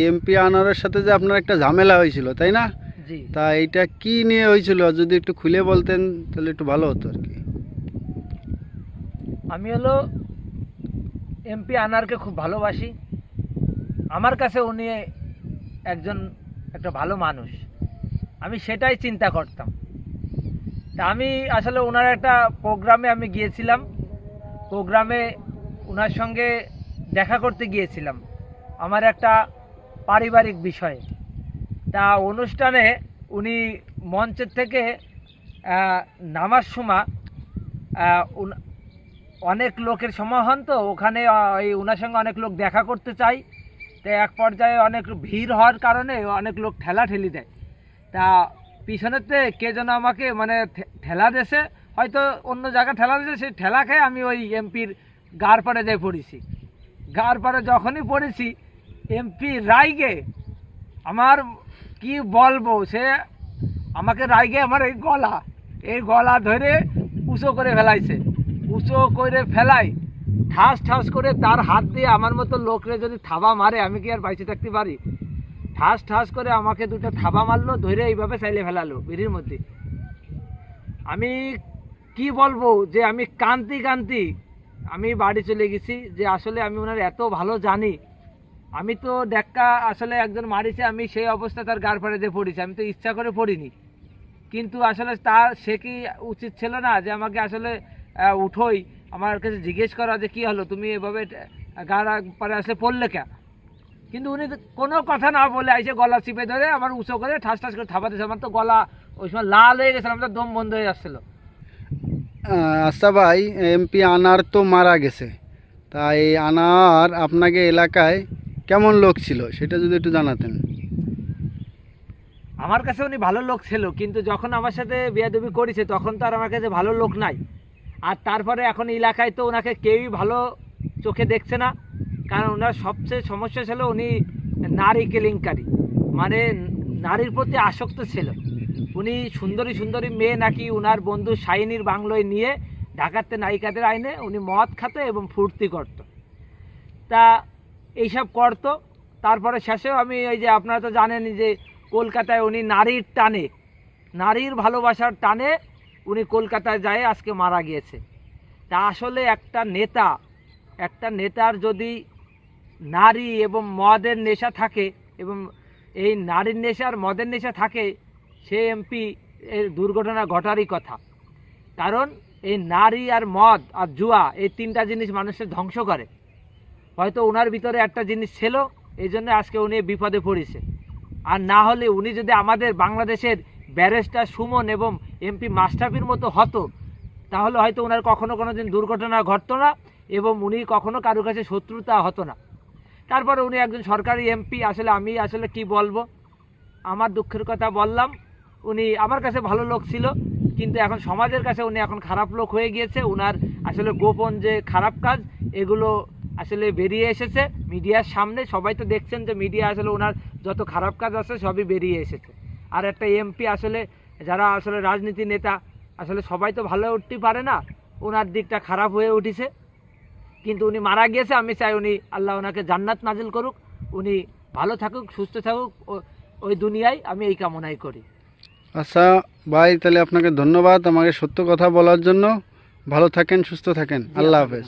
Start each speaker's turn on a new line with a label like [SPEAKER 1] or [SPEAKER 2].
[SPEAKER 1] MP আনারের সাথে যে আপনার একটা ঝামেলা হয়েছিল তাই না?
[SPEAKER 2] জি।
[SPEAKER 1] তা এইটা কি নিয়ে হয়েছিল যদি একটু খুলে বলতেন তাহলে একটু ভালো হতো আর কি।
[SPEAKER 2] আমি হলো এমপি আনারকে খুব ভালোবাসি। আমার কাছে উনি একটা ভালো মানুষ, আমি সেটাই চিন্তা করতাম। তা আমি আসলে ওনার একটা প্রোগ্রামে আমি গিয়েছিলাম, প্রোগ্রামে ওনার সঙ্গে দেখা করতে গিয়েছিলাম আমার একটা পারিবারিক বিষয়ে। তা অনুষ্ঠানে উনি মঞ্চের থেকে নামার সময় অনেক লোকের সমাহান, তো ওখানে ওনার সঙ্গে অনেক লোক দেখা করতে চাই। তো এক পর্যায়ে অনেক ভিড় হওয়ার কারণে অনেক লোক ঠেলা ঠেলি দেয়। তা পিছনেতে কে যেন আমাকে মানে ঠেলা দেছে, হয়তো অন্য জায়গায় ঠেলা দিয়েছে, সেই ঠেলা খেয়ে আমি ওই এমপির গার পাড়ে যেয়ে পড়েছি। গার পাড়ে যখনই পড়েছি, এমপি রাইগে আমার কি বলবো, সে আমাকে রাইগে আমার এই গলা ধরে উঁচু করে ফেলাইছে। উঁচু করে ফেলাই ঠাস ঠাস করে তার হাত দিয়ে আমার মতো লোকরে যদি থাবা মারে আমি কি আর বাইচে থাকতে পারি? ঠাস ঠাস করে আমাকে দুটো থাবা মারলো, ধরে এইভাবে চাইলে ফেলালো বিড়ির মধ্যে। আমি কি বলবো যে আমি কান্তি আমি বাড়ি চলে গেছি, যে আসলে আমি ওনার এত ভালো জানি। আমি তো দেখা আসলে একজন মারিছে, আমি সেই অবস্থা তার গার ফাড়ে দিয়ে পড়েছি, আমি তো ইচ্ছা করে পড়িনি। কিন্তু আসলে সে কি উচিত ছিল না যে আমাকে আসলে উঠোই আমার কাছে জিজ্ঞেস করা যে কি হলো, তুমি এভাবে গার পারে আসলে পড়লে কে? কিন্তু উনি কোনো কথা না বলে এসে গলা চিপে ধরে আমার উঁচু করে ঠাস ঠাস করে থাবা দিয়েছে। আমার তো গলা ওই সময় লাল হয়ে গেছিলাম, আমার দম বন্ধ হয়ে যাচ্ছিল।
[SPEAKER 1] আচ্ছা ভাই, এমপি আনার তো মারা গেছে, তা এই আনার আপনাকে এলাকায় কেমন লোক ছিল সেটা যদি একটু জানাতেন।
[SPEAKER 2] আমার কাছে উনি ভালো লোক ছিল, কিন্তু যখন আমার সাথে বেয়াদবি করেছে তখন তো আর আমার কাছে ভালো লোক নাই। আর তারপরে এখন এলাকায় তো ওনাকে কেউই ভালো চোখে দেখছে না, কারণ ওনার সবচেয়ে সমস্যা ছিল উনি নারী কেলেঙ্কারি, মানে নারীর প্রতি আসক্ত ছিল। উনি সুন্দরী মেয়ে নাকি ওনার বন্ধু শাইনির বাংলোয় নিয়ে ঢাকাতে নায়িকাদের আইনে উনি মদ খাতো এবং ফুর্তি করত। তা এইসব করতো। তারপরে শেষেও আমি ওই যে আপনারা তো জানেনই যে কলকাতায় উনি নারীর ভালোবাসার টানে উনি কলকাতায় যায় আজকে মারা গিয়েছে। তা আসলে একটা নেতার যদি নারী এবং মদের নেশা থাকে, এবং এই নারীর নেশা আর মদের নেশা থাকে, সে এমপি এর দুর্ঘটনা ঘটারই কথা। কারণ এই নারী আর মদ আর জুয়া এই তিনটা জিনিস মানুষের ধ্বংস করে। হয়তো ওনার ভিতরে একটা জিনিস ছিল, এই জন্য আজকে উনি বিপদে পড়েছে। আর না হলে উনি যদি আমাদের বাংলাদেশের ব্যারিস্টার সুমন এবং এমপি মাশরাফির মতো হতো, তাহলে হয়তো ওনার কখনো কোনো দিন দুর্ঘটনা ঘটতো না এবং উনি কখনো কারোর কাছে শত্রুতা হতো না। তারপরে উনি একজন সরকারি এমপি, আমি আসলে কি বলবো, আমার দুঃখের কথা বললাম। উনি আমার কাছে ভালো লোক ছিল, কিন্তু এখন সমাজের কাছে উনি এখন খারাপ লোক হয়ে গিয়েছে। ওনার আসলে গোপন যে খারাপ কাজ এগুলো আসলে বেরিয়ে এসেছে মিডিয়ার সামনে। সবাই তো দেখছেন যে মিডিয়া আসলে ওনার যত খারাপ কাজ আছে সবই বেরিয়ে এসেছে। আর একটা এমপি আসলে যারা আসলে রাজনীতি নেতা আসলে সবাই তো ভালো উঠতে পারে না, ওনার দিকটা খারাপ হয়ে উঠেছে। কিন্তু উনি মারা গিয়েছে, আমি চাই উনি আল্লাহ ওনাকে জান্নাত নাজিল করুক, উনি ভালো থাকুক সুস্থ থাকুক ওই দুনিয়ায়, আমি এই কামনাই করি।
[SPEAKER 1] আচ্ছা ভাই, তাহলে আপনাকে ধন্যবাদ আমাকে সত্য কথা বলার জন্য। ভালো থাকেন, সুস্থ থাকেন, আল্লাহ হাফেজ।